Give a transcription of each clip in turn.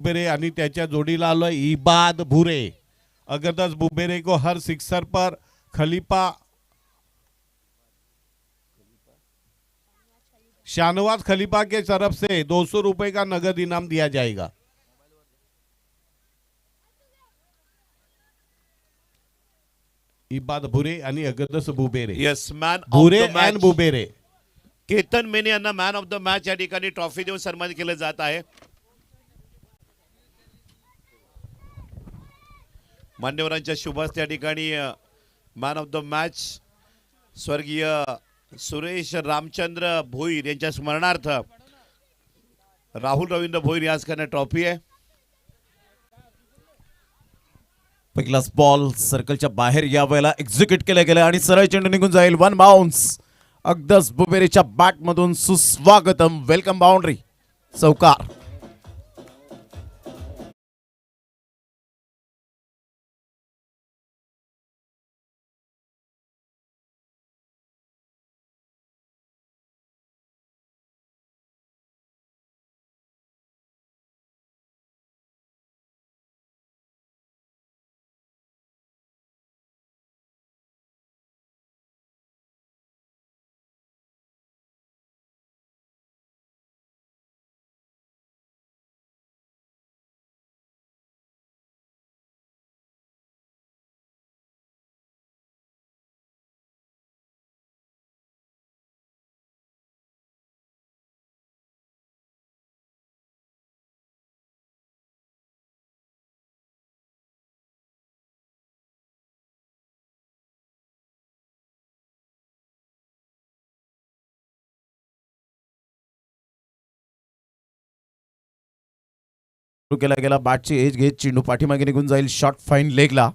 बुबेरे आणि त्याच्या जोडीला आलो इबाद भूरे। अगरदस बुबेरे को हर सिक्सर पर खलीफा शाहनवाज खलीफा के तरफ से 200 रुपए का नगद इनाम दिया जाएगा। इबाद भुरे आणि Agadas Bubere. Yes man Bhure of the and match Bubere. Ketan Mene यांना मॅन ऑफ द मॅच या ठिकाणी ट्रॉफी देऊन सन्मानित केलं जात आहे। मान्यवरांच्या शुभ हस्ते या ठिकाणी मॅन ऑफ द मॅच स्वर्गीय सुरेश रामचंद्र भोईर यांच्या स्मरणार्थ राहुल रवींद्र भोईर यांच्याकडे ट्रॉफी आहे। पहिलाच बॉल सर्कलच्या बाहेर या वेळेला एक्झिक्यूट केला गेला आणि सरळ चेंडू निघून जाईल। वन बाउन्स अगदस बुबेरेच्या बॅट मधून सुस्वागतम वेलकम बाउंड्री चौकार। केला गेला बॅटची एज घेत चेंडू पाठीमागे निघून जाईल। शॉट फाईन लेगला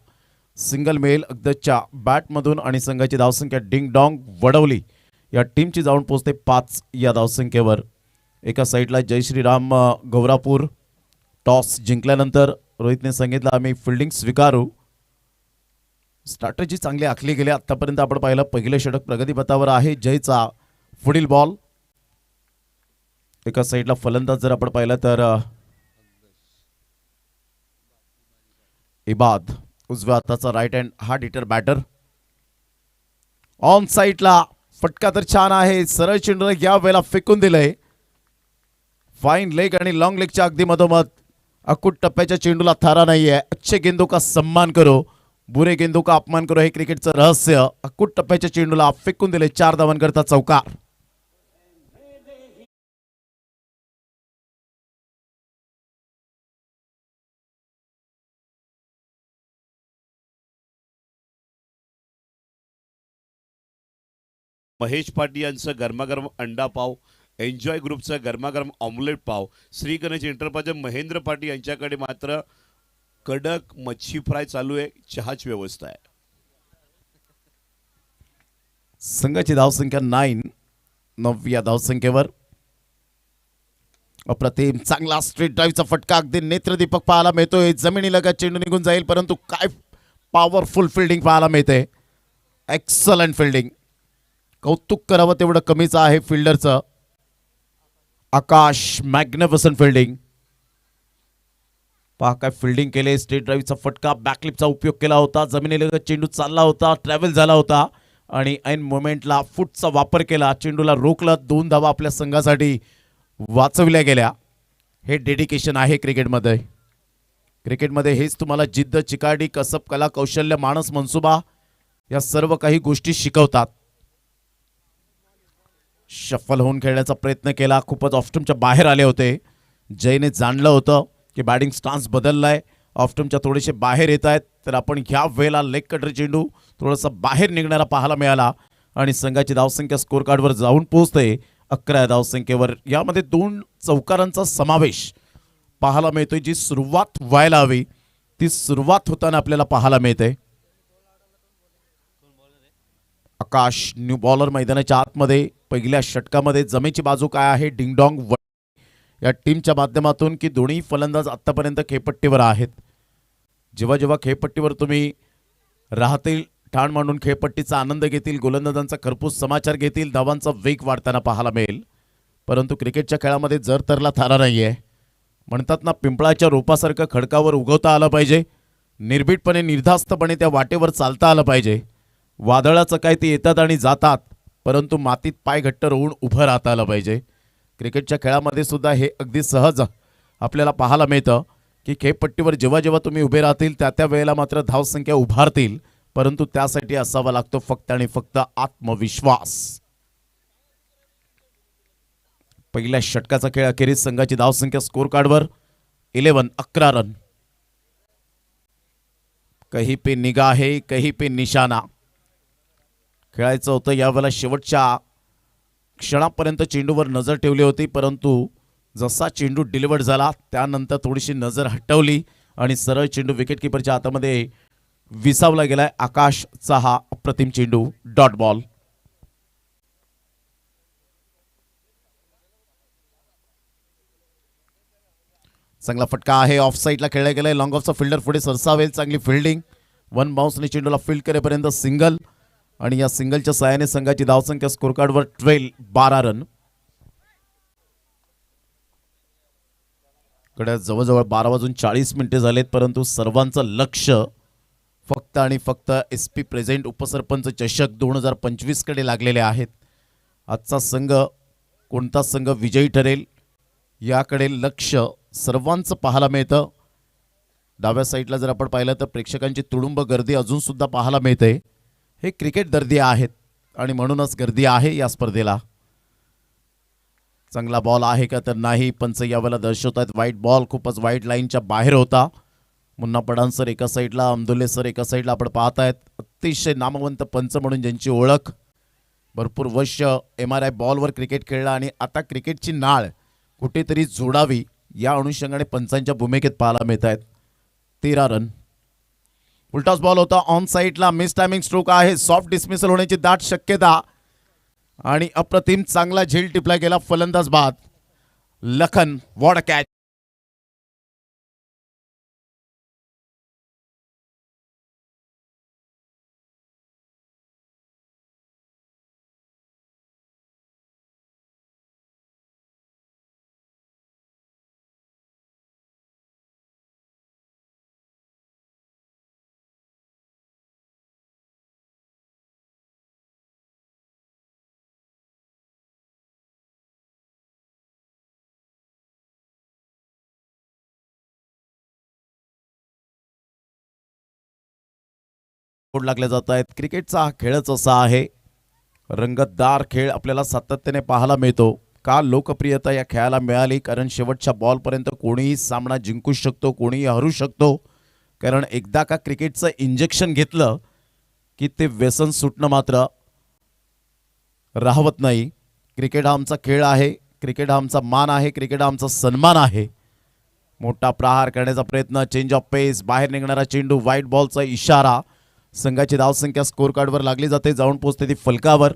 सिंगल मेल अगदच्या बॅट मधून आणि संघाची धावसंख्या डिंग डॉंग वडवली या टीमची जाऊन पोहोचते 5 या धावसंख्येवर। एका साईडला जय श्रीराम गौरापूर टॉस जिंकल्यानंतर रोहितने सांगितलं आम्ही फिल्डिंग स्वीकारू। स्ट्रॅटेजी चांगली आखली गेली। आतापर्यंत आपण पाहिलं पहिलं षटक प्रगतीपथावर आहे जयचा। पुढील बॉल एका साईडला फलंदाज जर आपण पाहिलं तर इबाद उजव्या हाताचा right hand hard hitter batter. On साईडला फटका तर छान आहे। सरळ चेंडूला या वेळेला फेकून दिलंय। फाईन लेग आणि लॉंग लेगच्या अगदी मधोमध अकुट टप्प्याच्या चेंडूला थारा नाहीये। अच्छे गेंदों का सम्मान करो बुरे गेंदों का अपमान करो हे क्रिकेटचं रहस्य। अकुट टप्प्याच्या चेंडूला फेकून दिले 4 धावांकरता चौकार। महेश पाटील यांचं गरमागरम अंडा पाव, एन्जॉय ग्रुपचं गरमागरम ऑमलेट पाव, श्री गणेश एंटरप्राइज महेंद्र पाटील यांच्याकडे मात्र कडक मच्छी फ्राय चालू आहे। चहाची व्यवस्था आहे। संघाची धावसंख्या 9 या धावसंख्येवर। अप्रतिम चांगला स्ट्रेट ड्राईव्हचा फटका अगदी नेत्रदीपक पाहायला मिळतोय। जमिनीलगत चेंडू निघून जाईल परंतु काय पॉवरफुल फिल्डिंग पाहायला मिळते। Excellent fielding. कौतुक करावं तेवढं कमीच आहे फिल्डरचं। आकाश मॅग्निफिसंट फिल्डिंग। पहा काय फिल्डिंग केले। स्ट्रेट ड्राईव्हचा फटका बॅकलिपचा उपयोग केला होता। जमिनीलगत चेंडू चालला होता ट्रॅव्हल झाला होता आणि ऐन मोमेंटला फुटचा वापर केला। चेंडूला रोखलं 2 धावा आपल्या संघासाठी वाचवल्या गेल्या। हे डेडिकेशन आहे क्रिकेटमध्ये। क्रिकेटमध्ये हेच तुम्हाला जिद्द चिकाटी कसब कला कौशल्य माणस मनसुबा या सर्व काही गोष्टी शिकवतात। शफल होऊन खेळण्याचा प्रयत्न केला। खूपच ऑफस्टंपच्या बाहेर आले होते। जयने जाणलं होतं की बॅटिंग स्टान्स बदललाय ऑफस्टंपच्या थोडेसे बाहेर येत आहेत तर आपण ह्या वेळेला लेग कटर चेंडू थोडासा बाहेर निघणारा पाहायला मिळाला आणि संघाची धावसंख्या स्कोर कार्डवर जाऊन पोहोचते 11 धावसंख्येवर। यामध्ये 2 चौकारांचा समावेश पाहायला मिळतोय। जी सुरुवात व्हायला हवी ती सुरुवात होताना आपल्याला पाहायला मिळते। आकाश न्यू बॉलर मैदानाच्या आतमध्ये पहिल्या षटकामध्ये जमेची बाजू काय आहे डिंगडॉंग या टीमच्या माध्यमातून की दोन्ही फलंदाज आतापर्यंत खेळपट्टीवर आहेत। जेव्हा जेव्हा खेळपट्टीवर तुम्ही राहतील ठाण मांडून खेळपट्टीचा आनंद घेतील गोलंदाजांचा खरपूस समाचार घेतील धावांचा वेग वाढताना पाहायला मिळेल। परंतु क्रिकेटच्या खेळामध्ये जर तरला थारा नाहीये। म्हणतात ना, पिंपळाच्या रोपासारखं खडकावर उगवता आलं पाहिजे. निर्भीडपणे निर्धास्तपणे त्या वाटेवर चालता आलं पाहिजे. वादळाचं काय ते येतात आणि जातात, परंतु मातीत पाय घट्ट रोवून उभं राहता आलं पाहिजे. क्रिकेटच्या खेळामध्ये सुद्धा हे अगदी सहज आपल्याला पाहायला मिळतं की खेळपट्टीवर जेव्हा जेव्हा तुम्ही उभे राहतील त्या त्या वेळेला मात्र धावसंख्या उभारतील, परंतु त्यासाठी असावा लागतो फक्त आणि फक्त आत्मविश्वास. पहिल्या षटकाचा खेळ अखेरीस संघाची धावसंख्या स्कोर कार्डवर 11 रन. कहीं पे निगाहे कहीं पे निशाणा. खेळायचं होतं यावेळेला शेवटच्या क्षणापर्यंत चेंडूवर नजर ठेवली होती, परंतु जसा चेंडू डिलिव्हर्ड झाला त्यानंतर थोडीशी नजर हटवली आणि सरळ चेंडू विकेटकीपरच्या हातामध्ये विसावला गेलाय. आकाशचा हा अप्रतिम चेंडू डॉट बॉल. चांगला फटका आहे, ऑफ साईडला खेळला गेलाय. लॉंग ऑफचा फिल्डर पुढे सरसावेल. चांगली फिल्डिंग. वन बाउन्सने चेंडूला फील्ड करेपर्यंत सिंगल आणि या सिंगलच्या सहाय्याने संघाची धावसंख्या स्कोर कार्डवर 12 रन. कडे जवळजवळ 12:40 झालेत, परंतु सर्वांचं लक्ष फक्त आणि फक्त SP प्रेझेंट उपसरपंच चषक 2025 कडे लागलेले आहेत. आजचा संघ कोणता संघ विजयी ठरेल याकडे लक्ष सर्वांचं पाहायला मिळतं. डाव्या साईडला जर आपण पाहिलं तर प्रेक्षकांची तुडुंब गर्दी अजून सुद्धा पाहायला मिळते. हे क्रिकेट दर्दी आहेत आणि म्हणूनच गर्दी आहे या स्पर्धेला. चांगला बॉल आहे का तर नाही, पंच यावेळेला दर्शवत आहेत वाईट बॉल. खूपच वाईट लाईनच्या बाहेर होता. मुन्ना पडान सर एका साईडला, अमदुल्ले सर एका साईडला आपण पाहत आहेत. अतिशय नामवंत पंच म्हणून ज्यांची ओळख, भरपूर वर्ष MRI बॉलवर क्रिकेट खेळला आणि आता क्रिकेटची नाळ कुठेतरी जोडावी या अनुषंगाने पंचांच्या भूमिकेत पाहायला मिळत आहेत. 13 रन. उलटाच बॉल होता ऑन साईडला. मिस टायमिंग स्ट्रोक आहे. सॉफ्ट डिसमिसल होण्याची दाट शक्यता आणि अप्रतिम चांगला झेल टिपला गेला फलंदाज बाद. Lakhan what a catch. लागले जात आहेत. क्रिकेटचा हा खेळच असा आहे. रंगतदार खेळ आपल्याला सातत्याने पाहायला मिळतो. का लोकप्रियता या खेळाला मिळाली? कारण शेवटच्या बॉलपर्यंत कोणीही सामना जिंकू शकतो, कोणीही हरू शकतो. कारण एकदा का क्रिकेटचं इंजेक्शन घेतलं की ते व्यसन सुटणं मात्र राहवत नाही. क्रिकेट हा आमचा खेळ आहे, क्रिकेट हा आमचा मान आहे, क्रिकेट हा आमचा सन्मान आहे. मोठा प्रहार करण्याचा प्रयत्न, चेंज ऑफ पेस, बाहेर निघणारा चेंडू, व्हाईट बॉलचा इशारा. संघाची धावसंख्या स्कोर कार्डवर लागली जाते. जाऊन पोहोचते ती फलकावर.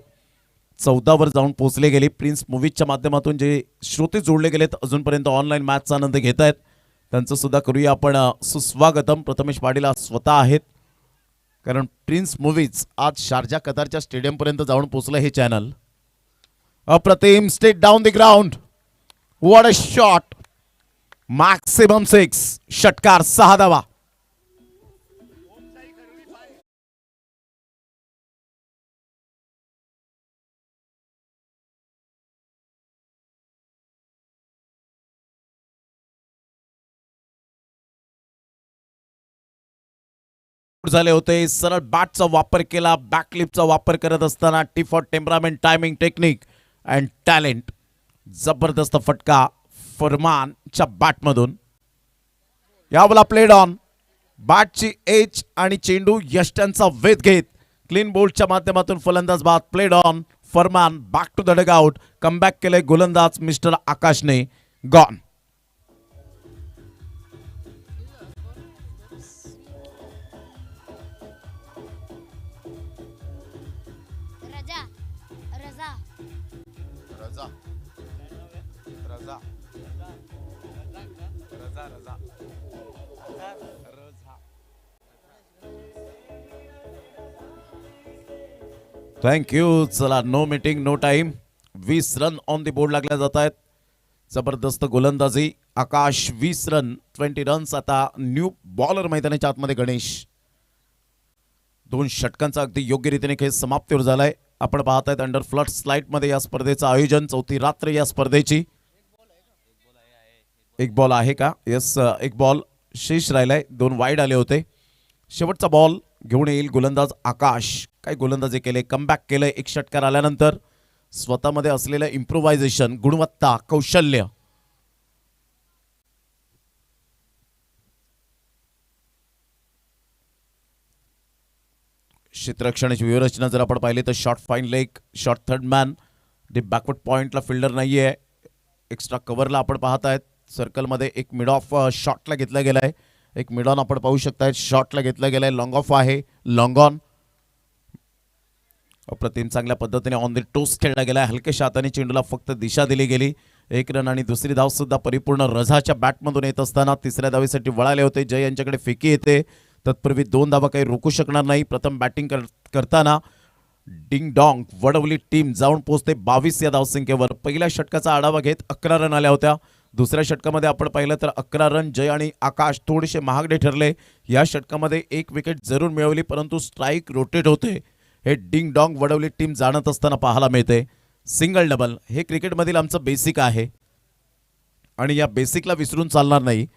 14 वर जाऊन पोहोचले गेली. प्रिन्स मूवीजच्या माध्यमातून जे श्रोते जोडले गेलेत अजूनपर्यंत ऑनलाईन मॅचचा आनंद घेत आहेत त्यांचं सुद्धा करूया आपण सुस्वागतम. प्रथमेश पाटील स्वतः आहेत, कारण प्रिन्स मूवीज आज शारजा कतारच्या स्टेडियमपर्यंत जाऊन पोहोचलं हे चॅनल. अप्रतिम state down the ground. What a shot. Maximum 6. षटकार 6 धावा. झाले होते. सरळ बॅटचा वापर केला, बॅकलिपचा वापर करत असताना T for temperament, timing, technique and talent. जबरदस्त फटका फरमानच्या बॅटमधून. यावेळेला प्लेड ऑन. बॅटची एज आणि चेंडू यष्ट्यांचा वेध घेत क्लीन बोल्डच्या माध्यमातून फलंदाज बाद. Played on. Farman back to the dugout. Comeback केले गोलंदाज मिस्टर आकाशने. गॉन. थँक्यू. चला, no meeting no time. 20 run on the board लागल्या जात आहेत. जबरदस्त गोलंदाजी आकाश 20 रन 20 रन्स. आता न्यू बॉलर मैदानाच्या आतमध्ये गणेश. 2 षटकांचा अगदी योग्य रीतीने खेळ समाप्तीवर झालाय. आपण पाहत आहेत अंडर फ्लड स्लाइट मध्ये या स्पर्धेचं आयोजन. चौथी रात्र या स्पर्धेची. एक बॉल आहे का? यस, एक बॉल शेष राहिलाय. 2 वाईड आले होते. शेवटचा बॉल घेऊन येईल गोलंदाज आकाश. काय गोलंदाजी केले, कमबॅक केलंय 1 षटकार आल्यानंतर. स्वतःमध्ये असलेलं इम्प्रोव्हायझेशन, गुणवत्ता, कौशल्य. क्षेत्ररक्षणाची व्यूहरचना जर आपण पाहिली तर short fine leg, short third man, deep backward पॉइंटला फिल्डर नाहीये. एक्स्ट्रा कव्हरला आपण पाहत आहेत. सर्कलमध्ये एक मिड ऑफ शॉटला घेतला गेलाय. एक मिड ऑन आपण पाहू शकताय शॉटला घेतला गेलाय. लॉंग ऑफ आहे, लॉंग ऑन. अप्रतिम चांगल्या पद्धतीने ऑन द टोस खेळला गेलाय. हलक्याशा हाताने चेंडूला फक्त दिशा दिली गेली. 1 रन आणि दुसरी धाव सुद्धा परिपूर्ण रझाच्या बॅटमधून येत असताना तिसऱ्या धावेसाठी वळाले होते. जय यांच्याकडे फेकी येते. तत्पूर्वी 2 धावा काही रोखू शकणार नाही. प्रथम बॅटिंग करताना डिंग डॉंग वडवली टीम जाऊन पोहोचते 22 या धावसंख्येवर. पहिल्या षटकाचा आढावा घेत 11 रन आल्या होत्या. दुसऱ्या षटकामध्ये आपण पाहिलं तर 11 रन. जय आणि आकाश थोडेसे महागडे ठरले. या षटकामध्ये 1 विकेट जरूर मिळवली परंतु स्ट्राईक रोटेट होते. हे डिंग डॉंग वडवली टीम जाणत असताना पाहायला मिळते. सिंगल डबल हे क्रिकेटमधील आमचं बेसिक आहे आणि या बेसिकला विसरून चालणार नाही.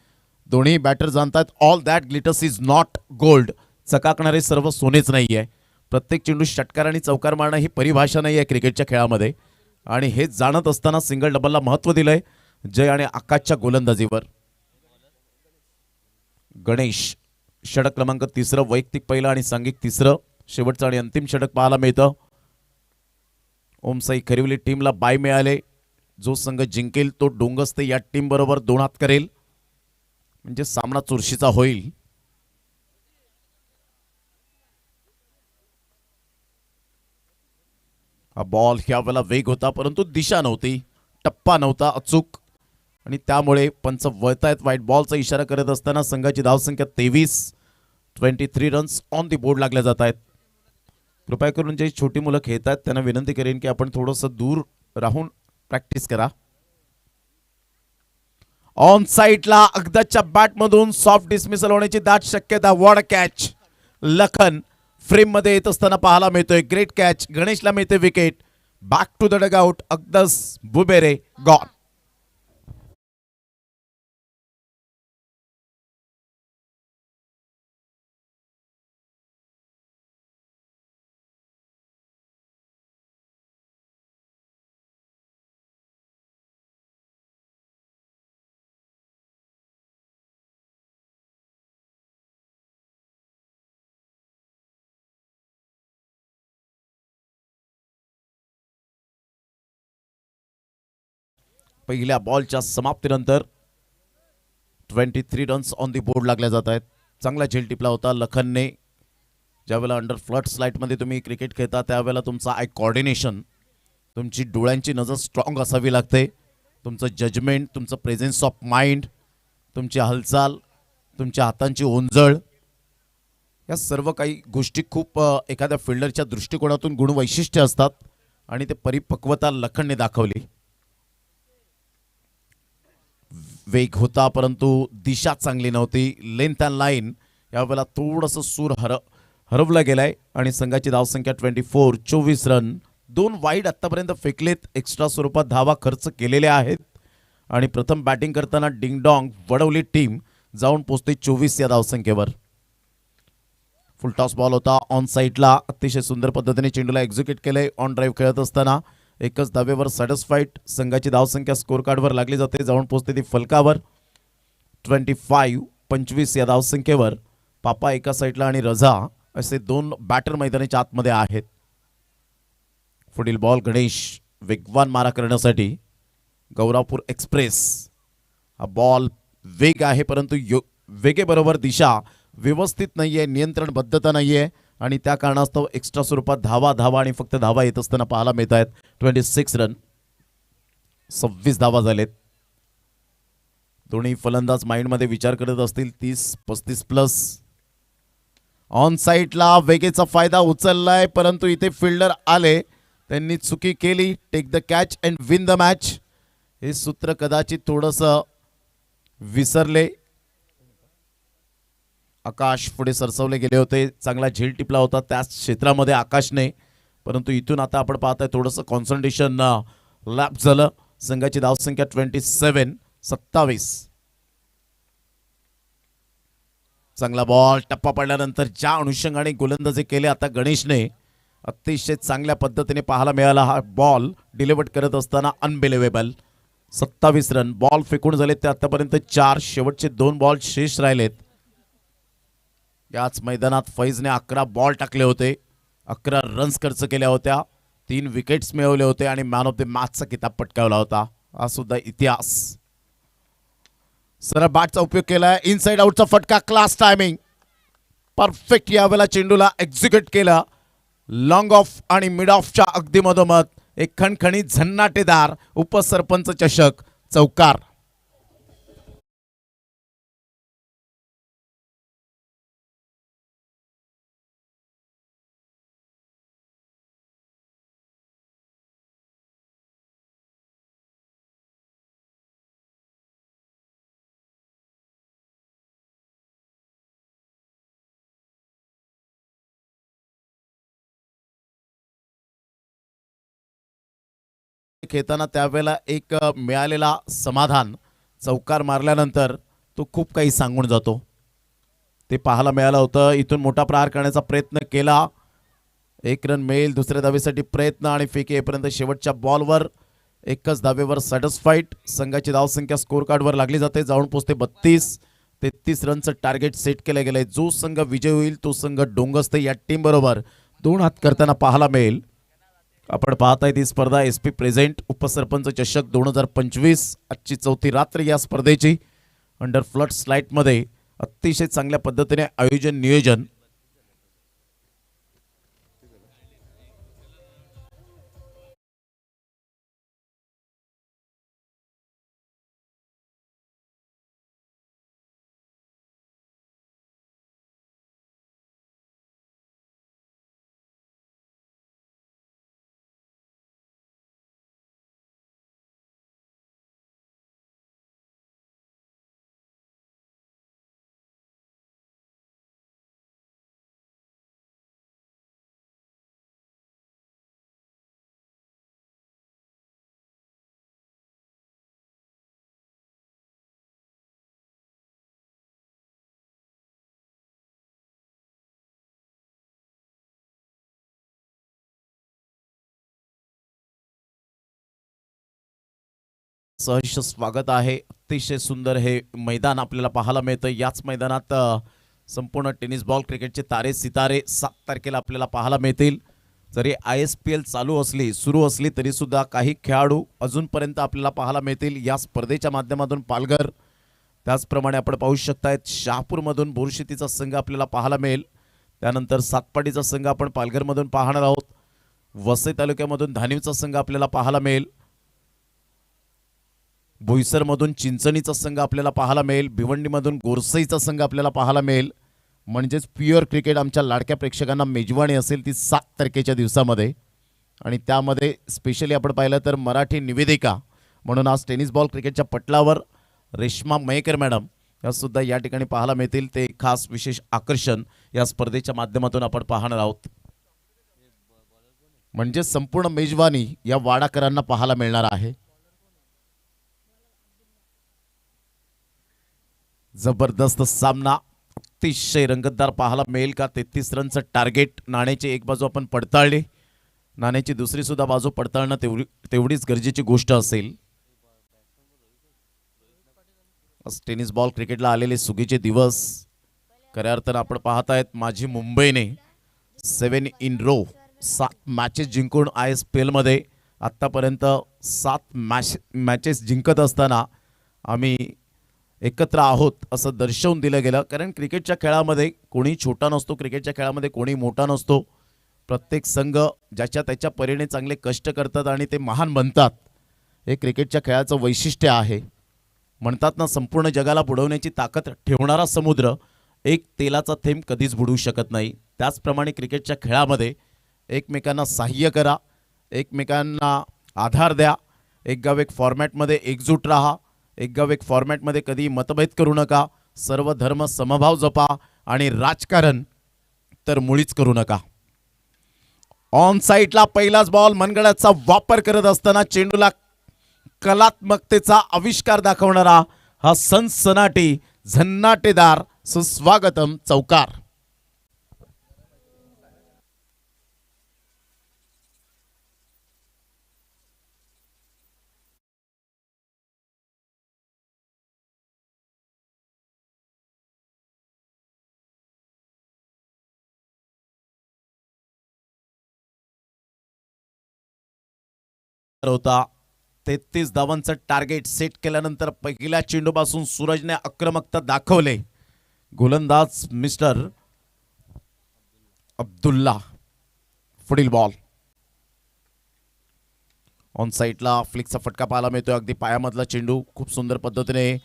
दोन्ही बॅटर जाणतात all that glitters is not gold. चकाकणारे सर्व सोनेच नाही आहे. प्रत्येक चेंडू षटकार आणि चौकार मारणं ही परिभाषा नाही आहे क्रिकेटच्या खेळामध्ये आणि हे जाणत असताना सिंगल डबलला महत्त्व दिलंय जय आणि आकाशच्या गोलंदाजीवर. गणेश षटक क्रमांक 3, वैयक्तिक पहिलं आणि सांघिक 3. शेवटचं आणि अंतिम षटक पाहायला मिळतं. ओमसाई खरिवली टीमला बाय मिळाले. जो संघ जिंकेल तो डोंगस्ते या टीम बरोबर 2 हात करेल म्हणजे सामना चुरशीचा होईल. हा बॉल ह्या वेळेला वेग होता परंतु दिशा नव्हती, टप्पा नव्हता अचूक आणि त्यामुळे पंच वळतायत. व्हाईट बॉलचा इशारा करत असताना संघाची धावसंख्या 23 रन्स ऑन दी बोर्ड लागल्या जात आहेत. कृपया करून जे छोटी मुलं खेळतात त्यांना विनंती करेन की आपण थोडंसं दूर राहून प्रॅक्टिस करा. ऑन साइडला अगदाच्या बॅटमधून सॉफ्ट डिसमिसल होण्याची दाट शक्यता. Ward catch. लखन फ्रेम मध्ये येत असताना पाहायला मिळतोय. Great catch. गणेशला मिळते wicket. Back to the dugout. Agadas Bubere gone. पहिल्या बॉलच्या समाप्तीनंतर 23 रन्स ऑन दी बोर्ड लागल्या जात आहेत. चांगला झेल टिपला होता लखनने. ज्यावेळेला अंडर फ्लड स्लाइटमध्ये तुम्ही क्रिकेट खेळता त्यावेळेला तुमचा आय कोऑर्डिनेशन, तुमची डोळ्यांची नजर स्ट्रॉंग असावी लागते. तुमचं जजमेंट, तुमचं प्रेझेन्स ऑफ माइंड, तुमची हालचाल, तुमच्या हातांची ओंजळ, या सर्व काही गोष्टी खूप एखाद्या फिल्डरच्या दृष्टिकोनातून गुणवैशिष्ट्य असतात आणि ते परिपक्वता लखनने दाखवली. वेग होता परंतु दिशा चांगली नव्हती. लेंथ अँड लाईन यावेळेला थोडंसं सूर हरवलं गेलाय आणि संघाची धावसंख्या 24 रन. 2 वाईड आतापर्यंत फेकलेत. एक्स्ट्रा स्वरूपात धावा खर्च केलेल्या आहेत आणि प्रथम बॅटिंग करताना डिंगडॉंग वडवली टीम जाऊन पोहोचते 24 या धावसंख्येवर. फुल टॉस बॉल होता ऑन साइडला. अतिशय सुंदर पद्धतीने चेंडूला एक्झिक्यूट केले. ऑन ड्राईव्ह खेळत असताना एकच धावेवर सॅटिस्फाईड. संघाची धावसंख्या स्कोर कार्डवर लागली जाते. जाऊन पोहोचते ती फलकावर 25 या धावसंख्येवर. पापा एका साईडला आणि रझा असे 2 बॅटर मैदानाच्या आतमध्ये आहेत. पुढील बॉल गणेश वेगवान मारा करण्यासाठी. गौरापूर एक्सप्रेस. हा बॉल वेग आहे परंतु वेगेबरोबर दिशा व्यवस्थित नाहीये, नियंत्रणबद्धता नाहीये आणि त्या कारणास्तव एक्स्ट्रा स्वरूपात धावा आणि फक्त धावा येत असताना पाहायला मिळत आहेत. 26 रन, 26 धावा झालेत. दोन्ही फलंदाज माइंडमध्ये विचार करत असतील 30-35 प्लस. ऑन साइडला वेगेचा फायदा उचललाय परंतु इथे फिल्डर आले, त्यांनी चुकी केली. Take the catch and win the match. हे सूत्र कदाचित थोडंसं विसरले. आकाश पुढे सरसवले गेले होते. चांगला झेल टिपला होता त्याच क्षेत्रामध्ये आकाशने, परंतु इथून आता आपण पाहताय थोडंसं कॉन्सन्ट्रेशन लॅप झालं. संघाची धावसंख्या 27. चांगला बॉल टप्पा पडल्यानंतर ज्या अनुषंगाने गोलंदाजी केले आता गणेशने, अतिशय चांगल्या पद्धतीने पाहायला मिळाला. हा बॉल डिलिव्हर करत असताना अनबिलिव्हेबल. 27 रन. बॉल फेकून झाले ते आतापर्यंत 4. शेवटचे 2 बॉल शेष राहिलेत. याच मैदानात फैजने 11 बॉल टाकले होते, 11 रन्स खर्च केल्या होत्या, 3 विकेट्स मिळवले होते आणि मॅन ऑफ द मॅचचा किताब पटकावला होता. हा सुद्धा इतिहास. सरळ बॅटचा उपयोग केलाय. इनसाइड आउटचा फटका. Class timing. परफेक्ट यावेळेला चेंडूला एक्झिक्यूट केला. लॉंग ऑफ आणि मिड ऑफच्या अगदी मधोमध एक खणखणीत झन्नाटेदार उपसरपंच चषक चौकार. खेळताना त्यावेळेला एक मिळालेला समाधान चौकार मारल्यानंतर तो खूप काही सांगून जातो. ते पाहायला मिळालं होतं. इथून मोठा प्रहार करण्याचा प्रयत्न केला. 1 रन मिळेल. दुसऱ्या धावेसाठी प्रयत्न आणि फेकी येईपर्यंत शेवटच्या बॉलवर एकच धावेवर सॅटिस्फाईड. संघाची धावसंख्या स्कोर कार्डवर लागली जाते. जाऊन पोहोचते 32. 33 रनचं टार्गेट सेट केलं गेलंय. जो संघ विजय होईल तो संघ डोंगस्ते या टीम बरोबर 2 हात करताना पाहायला मिळेल. आपण पाहताय ती स्पर्धा SP प्रेझेंट उपसरपंच चषक 2025. आजची 4थी रात्र या स्पर्धेची. अंडर फ्लड स्लाइट मध्ये अतिशय चांगल्या पद्धतीने आयोजन नियोजन. सहर्ष स्वागत आहे. अतिशय सुंदर हे मैदान आपल्याला पाहायला मिळतं. याच मैदानात संपूर्ण टेनिस बॉल क्रिकेटचे तारे सितारे 7 तारखेला आपल्याला पाहायला मिळतील. जरी ISPL सुरू असली तरी सुद्धा काही खेळाडू अजूनपर्यंत आपल्याला पाहायला मिळतील या स्पर्धेच्या माध्यमातून. पालघर, त्याचप्रमाणे आपण पाहू शकतायत शहापूरमधून बोरशेतीचा संघ आपल्याला पाहायला मिळेल. त्यानंतर सातपाडीचा संघ आपण पालघरमधून पाहणार आहोत. वसई तालुक्यामधून धानिवचा संघ आपल्याला पाहायला मिळेल. बोईसरमधून चिंचणीचा संघ आपल्याला पाहायला मिळेल. भिवंडीमधून गोरसईचा संघ आपल्याला पाहायला मिळेल. म्हणजेच प्युअर क्रिकेट आमच्या लाडक्या प्रेक्षकांना मेजवानी असेल ती 7 तारखेच्या दिवसामध्ये. आणि त्यामध्ये स्पेशली आपण पाहिलं तर मराठी निवेदिका म्हणून आज टेनिस बॉल क्रिकेटच्या पटलावर रेश्मा मयेकर मॅडम यासुद्धा या ठिकाणी पाहायला मिळतील. ते खास विशेष आकर्षण या स्पर्धेच्या माध्यमातून आपण पाहणार आहोत. म्हणजे संपूर्ण मेजवानी या वाडाकरांना पाहायला मिळणार आहे. जबरदस्त सामना, अतिशय रंगतदार पाहायला मिळेल का. 33 रनचं टार्गेट. नाण्याची एक बाजू आपण पडताळली, नाण्याची दुसरी सुद्धा बाजू पडताळणं तेवढीच गरजेची गोष्ट असेल. टेनिस बॉल क्रिकेटला आलेले सुगीचे दिवस. खऱ्या अर्थानं आपण पाहतायत माझी मुंबईने 7 इन रो 7 मॅचेस जिंकून ISPL मध्ये आतापर्यंत 7 मॅचेस जिंकत असताना आम्ही एकत्र आहोत असं दर्शवून दिलं गेलं. कारण क्रिकेटच्या खेळामध्ये कोणी छोटा नसतो, क्रिकेटच्या खेळामध्ये कोणी मोठा नसतो. प्रत्येक संघ ज्याच्या त्याच्या परीने चांगले कष्ट करतात आणि ते महान बनतात. हे क्रिकेटच्या खेळाचं वैशिष्ट्य आहे. म्हणतात ना, संपूर्ण जगाला बुडवण्याची ताकद ठेवणारा समुद्र एक तेलाचा थेंब कधीच बुडवू शकत नाही. त्याचप्रमाणे क्रिकेटच्या खेळामध्ये एकमेकांना सहाय्य करा, एकमेकांना आधार द्या, एक गाव एक फॉर्मॅटमध्ये एकजूट राहा. एक गाव एक फॉर्मॅटमध्ये कधी मतभेद करू नका, सर्व धर्म समभाव जपा आणि राजकारण तर मुळीच करू नका. ऑन साईडला पहिलाच बॉल मनगडाचा वापर करत असताना चेंडूला कलात्मकतेचा आविष्कार दाखवणारा हा सनसनाटी झन्नाटेदार सुस्वागतम चौकार. होता 33 धावांचं टार्गेट सेट केल्यानंतर पहिल्या चेंडूपासून सूरजने आक्रमकता दाखवले. गोलंदाज मिस्टर अब्दुल्ला. पुढील बॉल ऑन साईडला फ्लिकचा फटका पाहायला मिळतोय. अगदी पायामधला चेंडू खूप सुंदर पद्धतीने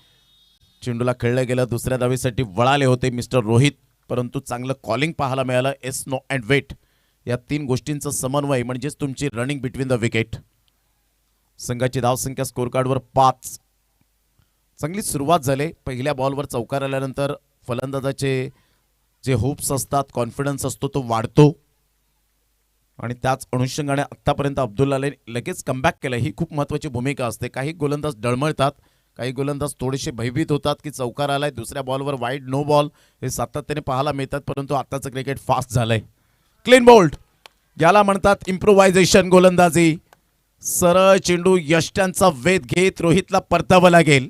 चेंडूला खेळलं गेलं. दुसऱ्या धावेसाठी वळाले होते मिस्टर रोहित, परंतु चांगलं कॉलिंग पाहायला मिळालं. एस नो अँड वेट या तीन गोष्टींचा समन्वय म्हणजेच तुमची रनिंग बिटवीन द विकेट. संघाची धावसंख्या स्कोर कार्डवर 5. चांगली सुरुवात झाली. पहिल्या बॉलवर चौकार आल्यानंतर फलंदाजाचे जे होप्स असतात, कॉन्फिडन्स असतो तो वाढतो आणि त्याच अनुषंगाने आत्तापर्यंत अब्दुल्लाने लगेच कमबॅक केलं. ही खूप महत्त्वाची भूमिका असते. काही गोलंदाज डळमळतात, काही गोलंदाज थोडेसे भयभीत होतात की चौकार आलाय, दुसऱ्या बॉलवर वाईड नो बॉल हे सातत्याने पाहायला मिळतात, परंतु आताचं क्रिकेट फास्ट झालंय. क्लीन बोल्ड याला म्हणतात इम्प्रोव्हायझेशन गोलंदाजी. सरळ चेंडू यष्ट्यांचा वेध घेत रोहितला परतावं लागेल.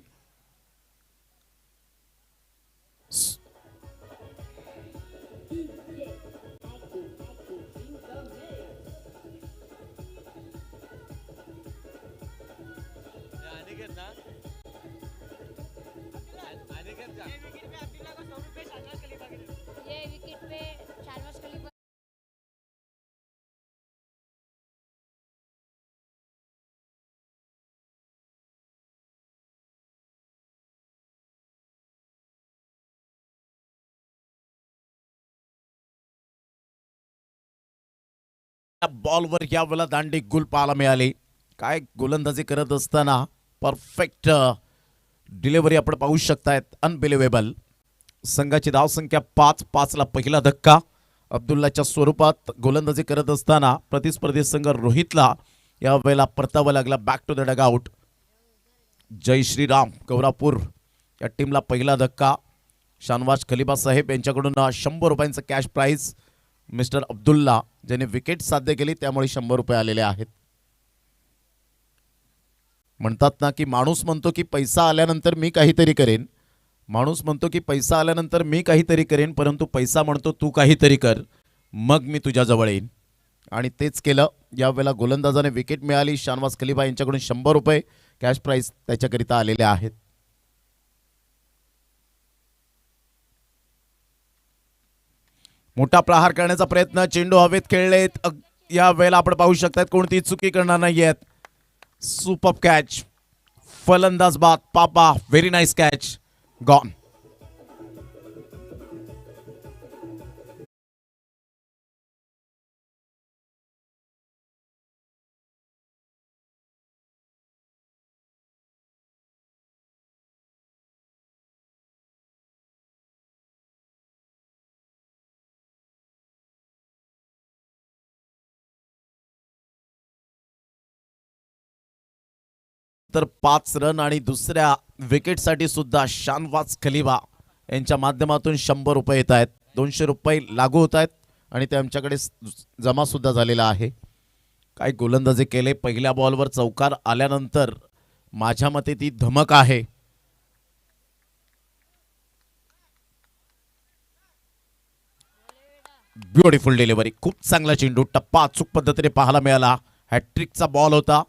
ये विकेट पे शाहनवाज खलीफा बॉलवर यावेळेला दांडी गुल पाहायला मिळाली. काय गोलंदाजी करत असताना परफेक्ट डिलिव्हरी आपण पाहू शकतायत. अनबिलिव्हेबल. संघाची धावसंख्या 5. 5ला पहिला धक्का. अब्दुल्लाच्या स्वरूपात गोलंदाजी करत असताना प्रतिस्पर्धी संघ रोहितला यावेळेला परतावा लागला. Back to the dugout. Jai Shriram Gaurapur या टीमला पहिला धक्का. शाहनवाज खलिफा साहेब यांच्याकडून 100 रुपयांचं कॅश प्राइज. मिस्टर अब्दुल्ला ज्याने विकेट साध्य केली त्यामुळे 100 रुपये आलेले आहेत. म्हणतात ना की माणूस म्हणतो की पैसा आल्यानंतर मी काहीतरी करेन. माणूस म्हणतो की पैसा आल्यानंतर मी काहीतरी करेन, परंतु पैसा म्हणतो तू काहीतरी कर, मग मी तुझ्या जवळ येईन. आणि तेच केलं. यावेळेला गोलंदाजाने विकेट मिळाली. शाहनवाज खलिफा यांच्याकडून 100 रुपये कॅश प्राइज त्याच्याकरिता आलेले आहेत. मोठा प्रहार करण्याचा प्रयत्न. चेंडू हवेत खेळलेत. या वेळेला आपण पाहू शकतात कोणती चुकी करणार नाहीयेत. Super catch. फलंदाज बाद. पापा व्हेरी नाईस कॅच. गॉन. तर 5 रन आणि दुसऱ्या विकेटसाठी सुद्धा शाहनवाज खलिफा यांच्या माध्यमातून 100 रुपये येत आहेत. 200 रुपये लागू होत आहेत आणि ते आमच्याकडे जमा सुद्धा झालेला आहे. काय गोलंदाजी केले. पहिल्या बॉलवर चौकार आल्यानंतर माझ्या मते ती धमक आहे. Beautiful delivery. खूप चांगला चेंडू टप्पा अचूक पद्धतीने पाहायला मिळाला. हॅट्रिकचा बॉल होता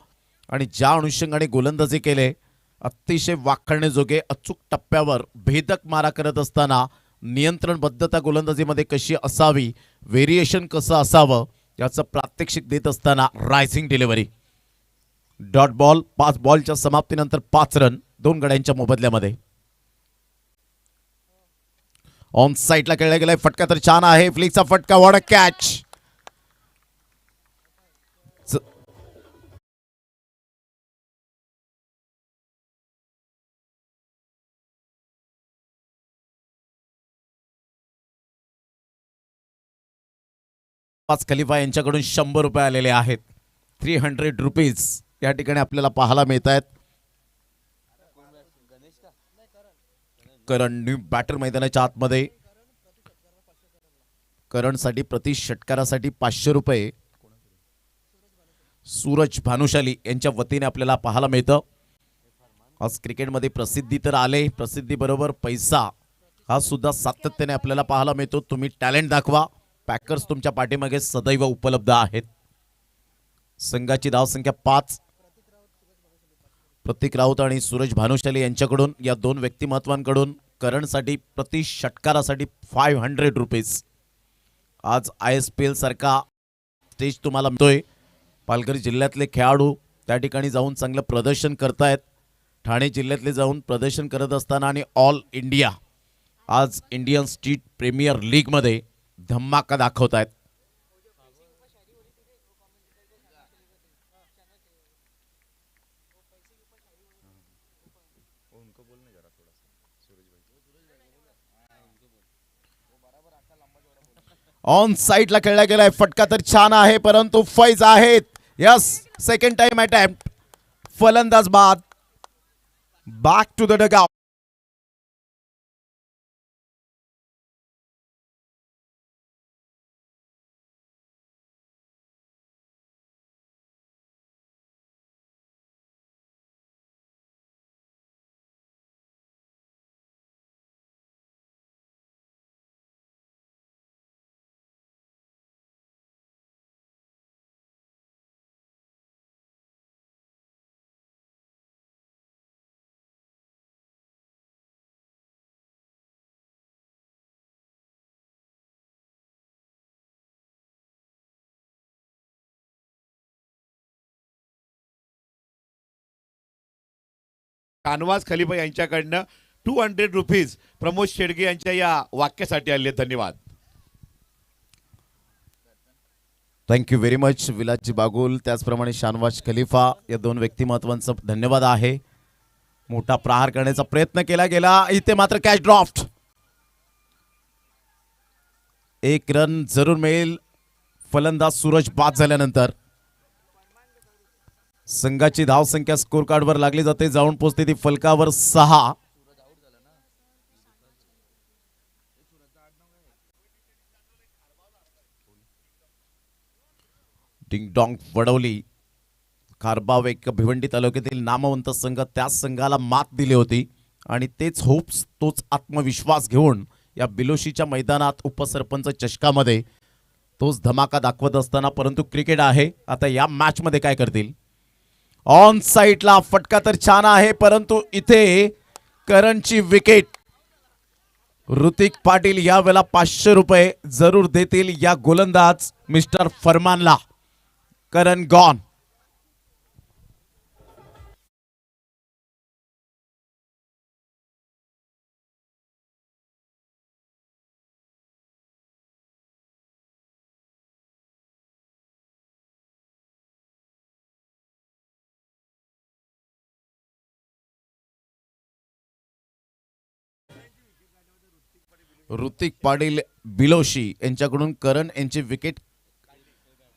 आणि ज्या अनुषंगाने गोलंदाजी केले अतिशय वाखाणण्याजोगे. अचूक टप्प्यावर भेदक मारा करत असताना नियंत्रणबद्धता गोलंदाजीमध्ये कशी असावी, व्हेरिएशन कसं असावं याचं प्रात्यक्षिक देत असताना रायझिंग डिलिव्हरी. Dot ball. 5 बॉलच्या समाप्तीनंतर 5 रन 2 गड्यांच्या मोबदल्यामध्ये. ऑन साईडला खेळला गेलाय. फटका तर छान आहे. फ्लिकचा फटका. What a catch. पाच खलिफा यांच्याकडून 100 रुपये आलेले आहेत. 300 रुपीज या ठिकाणी आपल्याला पाहायला मिळत आहेत. करण न्यू बॅटर मैदानाच्या आतमध्ये. करणसाठी प्रति षटकारासाठी 500 रुपये सूरज भानुशाली यांच्या वतीने आपल्याला पाहायला मिळतं. आज क्रिकेटमध्ये प्रसिद्धी तर आले, प्रसिद्धी बरोबर पैसा हा सुद्धा सातत्याने आपल्याला पाहायला मिळतो. तुम्ही टॅलेंट दाखवा, पॅकर्स तुमच्या पाठीमागे सदैव उपलब्ध आहेत. संघाची धावसंख्या 5. प्रतीक राऊत आणि सूरज भानुशाली यांच्याकडून, या दोन व्यक्तिमत्वांकडून करणसाठी प्रति षटकारासाठी 500 रुपीज. आज ISPL सारखा स्टेज तुम्हाला मिळतोय. पालघर जिल्ह्यातले खेळाडू त्या ठिकाणी जाऊन चांगलं प्रदर्शन करतायत. ठाणे जिल्ह्यातले जाऊन प्रदर्शन करत असताना आणि ऑल इंडिया आज इंडियन स्ट्रीट प्रीमियर लीगमध्ये धमाका दाखवतायत. ऑन साइडला खेळला गेलाय. फटका तर छान आहे परंतु फैज आहेत. Yes, second time attempt. फलंदाज बाद. Back to the dugout. Shahnawaz Khalifa यांच्याकडनं 200 रुपीज प्रमोद शेडगे यांच्या या वाक्यासाठी आले. धन्यवाद. थँक्यू व्हेरी मच विलासजी बागुल, त्याचप्रमाणे शानवाज खलिफा या दोन व्यक्तिमत्वांचा धन्यवाद आहे. मोठा प्रहार करण्याचा प्रयत्न केला गेला. इथे मात्र कॅच ड्रॉफ्ट. 1 रन जरूर मिळेल फलंदाज सूरज बाद झाल्यानंतर. संघाची धावसंख्या स्कोर कार्डवर लागली जाते, जाऊन पोहोचते ती फलकावर 6. डिंगडॉंग वडवली. खारबाव एक भिवंडी तालुक्यातील नामवंत संघ, त्याच संघाला मात दिली होती आणि तेच होप्स, तोच आत्मविश्वास घेऊन या बिलोशीच्या मैदानात उपसरपंच चषकामध्ये तोच धमाका दाखवत असताना, परंतु क्रिकेट आहे. आता या मॅच मध्ये काय करतील. ऑन साइडला फटका तर छान आहे परंतु इथे करणची विकेट. ऋतिक पाटील या वेळेला 500 रुपये जरूर देतील या गोलंदाज मिस्टर फरमानला. करण गॉन. ऋतिक पाटील बिलोशी यांच्याकडून करण यांची विकेट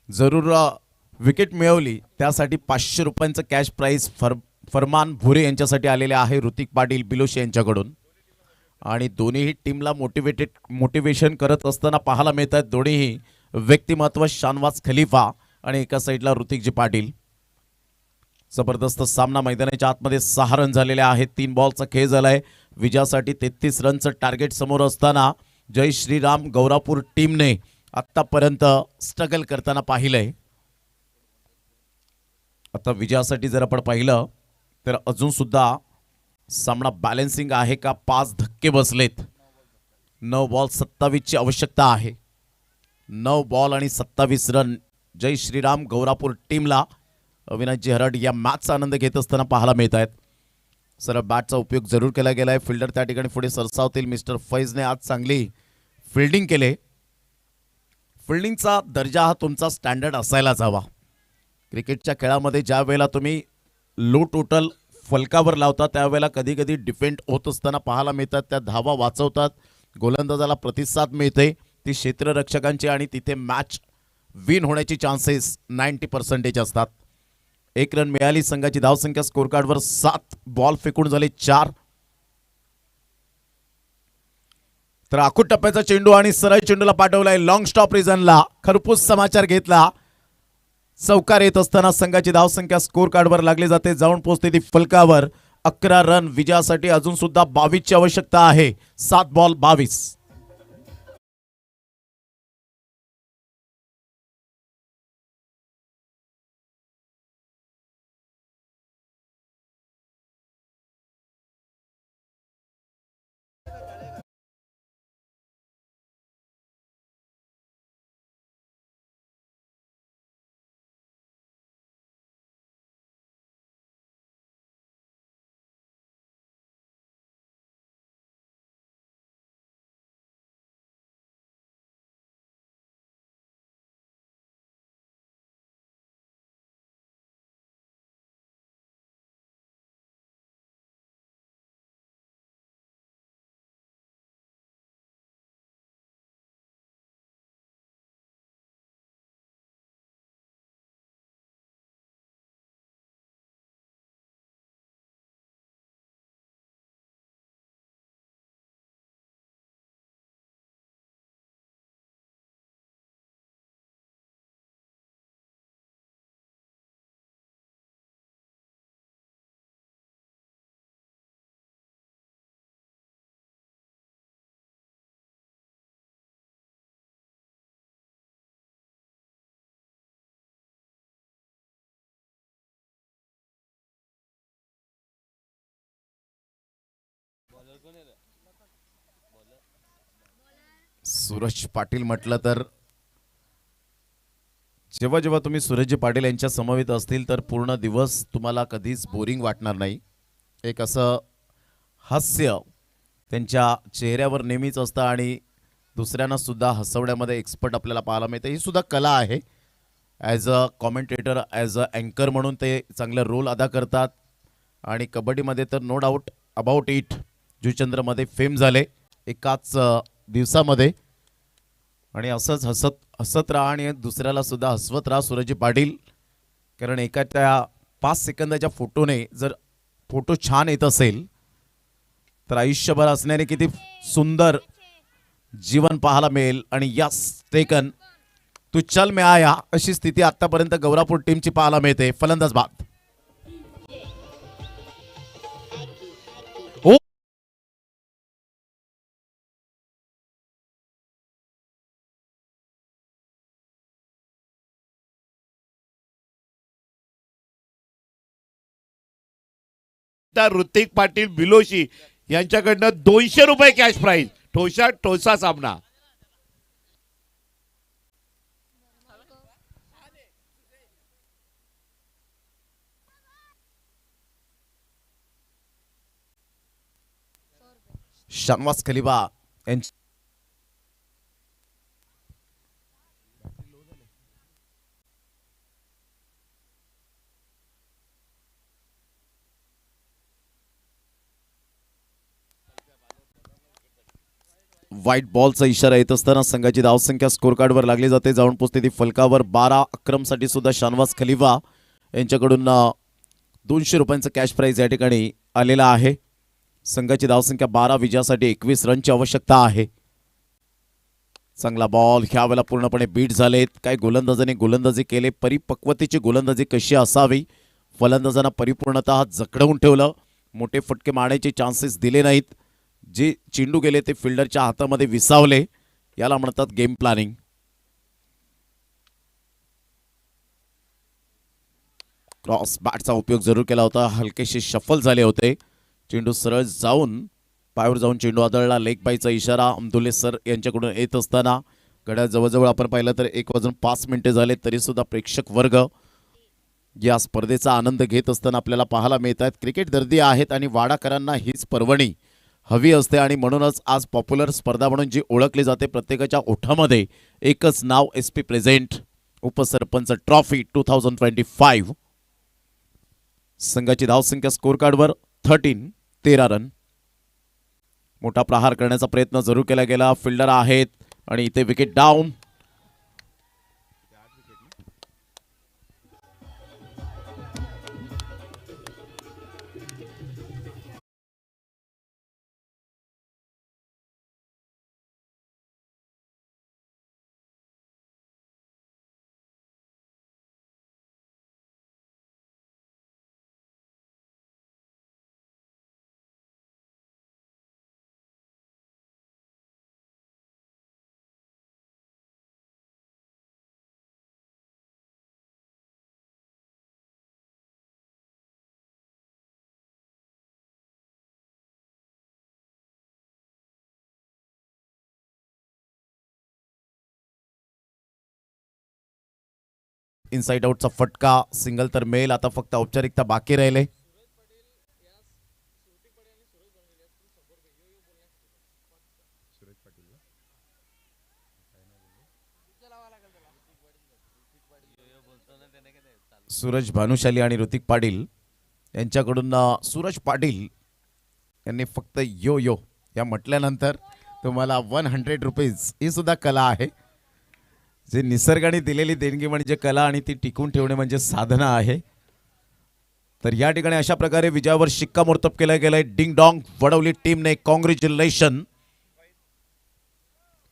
जरूर विकेट मिळवली, त्यासाठी 500 रुपयांचं कॅश प्राइज फरमान भुरे यांच्यासाठी आलेले आहे ऋतिक पाटील बिलोशी यांच्याकडून. आणि दोन्ही टीमला मोटिवेशन करत असताना पाहायला मिळत आहेत दोन्हीही व्यक्तिमत्व, शानवाज खलिफा आणि एका साईडला ऋतिकजी पाटील. जबरदस्त सामना मैदानाच्या आतमध्ये 6 रन झालेले आहेत. 3 बॉलचा खेळ झालाय. विजयासाठी 33 रनचं टार्गेट समोर असताना जय श्रीराम गौरापूर टीमने आतापर्यंत स्ट्रगल करताना पाहिलंय. आता विजयासाठी जर आपण पाहिलं तर अजून सुद्धा सामना बॅलन्सिंग आहे का. 5 धक्के बसलेत. 9 बॉल 27 ची आवश्यकता आहे. 9 बॉल आणि 27 रन जय श्रीराम गौरापूर टीमला अविनाशजी हरड या मॅचचा आनंद घेत असताना पाहायला मिळत आहेत. सरळ बॅटचा उपयोग जरूर केला गेलाय. फिल्डर त्या ठिकाणी पुढे सरसावतील. मिस्टर फैजने आज चांगली फिल्डिंग केले. फिल्डिंगचा दर्जा हा तुमचा स्टँडर्ड असायलाच हवा. क्रिकेटच्या खेळामध्ये ज्या वेळेला तुम्ही लो टोटल फलकावर लावता त्यावेळेला कधी कधी डिफेंड होत असताना पाहायला मिळतात. त्या धावा वाचवतात, गोलंदाजाला प्रतिसाद मिळते ती क्षेत्ररक्षकांची आणि तिथे मॅच विन होण्याची चान्सेस 90% असतात. 1 रन मिळाली. संघाची धावसंख्या स्कोर कार्डवर 7. बॉल फेकून झाले 4. तर आखूड टप्प्याचा चेंडू आणि सरळ चेंडूला पाठवलाय लॉंग स्टॉप रिझनला. खरपूस समाचार घेतला. चौकार येत असताना संघाची धावसंख्या स्कोर कार्डवर लागली जाते. जाऊन पोहोचते ती फलकावर. 11 रन विजयासाठी अजून सुद्धा 22 ची आवश्यकता आहे. 7 बॉल 22. सूरज पाटील म्हटलं तर जेव्हा जेव्हा तुम्ही सूरज पाटील यांच्या समवेत असतील तर पूर्ण दिवस तुम्हाला कधीच बोरिंग वाटणार नाही. एक असं हास्य त्यांच्या चेहऱ्यावर नेहमीच असतं आणि दुसऱ्यांना सुद्धा हसवण्यामध्ये एक्सपर्ट आपल्याला पाहायला मिळते. ही सुद्धा कला आहे. As a commentator, as a अँकर म्हणून ते चांगला रोल अदा करतात. आणि कबड्डीमध्ये तर नो डाऊट अबाउट इट जुचंद्रमध्ये फेम झाले एकाच दिवसामध्ये. आणि असंच हसत राहा आणि दुसऱ्याला सुद्धा हसवत राहा सूरज पाटील. कारण एका त्या 5 सेकंदाच्या फोटोने जर फोटो छान येत असेल तर आयुष्यभर असण्याने किती सुंदर जीवन पाहायला मिळेल. आणि यास टेकन तू चल में आया अशी स्थिती आतापर्यंत गौरापूर टीमची पाहायला मिळते. फलंदाज बाद. तर ऋतिक पाटील बिलोशी यांच्याकडनं 200 रुपये कॅश प्राइज. ठोसा सामना. शानवास खलिबा यांची व्हाईट बॉलचा इशारा येत असताना संघाची धावसंख्या स्कोर कार्डवर लागली जाते. जाऊन पोचते ती फलकावर. 12 अक्रमसाठी सुद्धा शानवास खलिफा यांच्याकडून 200 रुपयांचा कॅश प्राइज या ठिकाणी आलेला आहे. संघाची धावसंख्या 12, विजयासाठी 21 रनची आवश्यकता आहे. चांगला बॉल ह्या वेळेला पूर्णपणे बीट झालेत. काय गोलंदाजाने गोलंदाजी केले. परिपक्वतेची गोलंदाजी कशी असावी. फलंदाजांना परिपूर्णतः जखडवून ठेवलं. मोठे फटके मारण्याचे चान्सेस दिले नाहीत. जे चेंडू गेले ते फिल्डरच्या हातामध्ये विसावले. याला म्हणतात गेम प्लॅनिंग. क्रॉस बॅटचा उपयोग जरूर केला होता. हलकेसे शफल झाले होते. चेंडू सरळ जाऊन पायावर जाऊन चेंडू आदळला. लेग बायचा इशारा अमदुल्ले सर यांच्याकडून येत असताना गड्या जवळजवळ आपण पाहिलं तर 1:05 झाले तरी सुद्धा प्रेक्षक वर्ग या स्पर्धेचा आनंद घेत असताना आपल्याला पाहायला मिळत आहेत. क्रिकेट दर्दी आहेत आणि वाडाकरांना हीच पर्वणी हवी असते आणि म्हणूनच आज पॉप्युलर स्पर्धा म्हणून जी ओळखली जाते प्रत्येकाच्या ओठामध्ये एकच नाव SP प्रेझेंट उपसरपंच ट्रॉफी 2025. संघाची धावसंख्या स्कोर कार्डवर 13 रन. मोठा प्रहार करण्याचा प्रयत्न जरूर केला गेला. फिल्डर आहेत आणि इथे विकेट डाऊन. इनसाइड आउटचा फटका, सिंगल तर मेल. आता फक्त औपचारिकता बाकी राहिले. सूरज भानुशाली आणि ऋतिक पाटील यांच्याकडून सूरज पाटील यांनी फक्त यो यो या म्हटल्यानंतर तुम्हाला 100 रुपीज ही सुद्धा कला आहे. जे निसर्गाने दिलेली देणगी म्हणजे कला आणि ती टिकून ठेवणे म्हणजे साधना आहे. तर या ठिकाणी अशा प्रकारे विजयावर शिक्कामोर्तब केलं गेलंय. डिंग डॉंग वडवली टीमने. Congratulation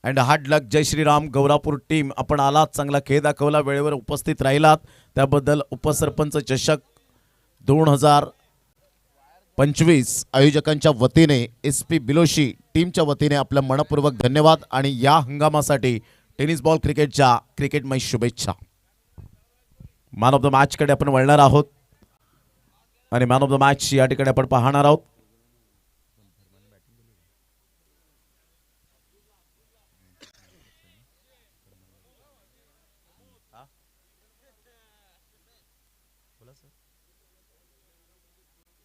and hard luck. Jai Shriram. Gaurapur team आपण आलात, चांगला खेळ दाखवला, वेळेवर उपस्थित राहिलात, त्याबद्दल उपसरपंच चषक 2025 आयोजकांच्या वतीने SP बिलोशी टीमच्या वतीने आपलं मनपूर्वक धन्यवाद आणि या हंगामासाठी टेनिस बॉल क्रिकेटच्या क्रिकेटमय शुभेच्छा. मॅन ऑफ द मॅच कडे आपण वळणार आहोत आणि मॅन ऑफ द मॅच या ठिकाणी आपण पाहणार आहोत.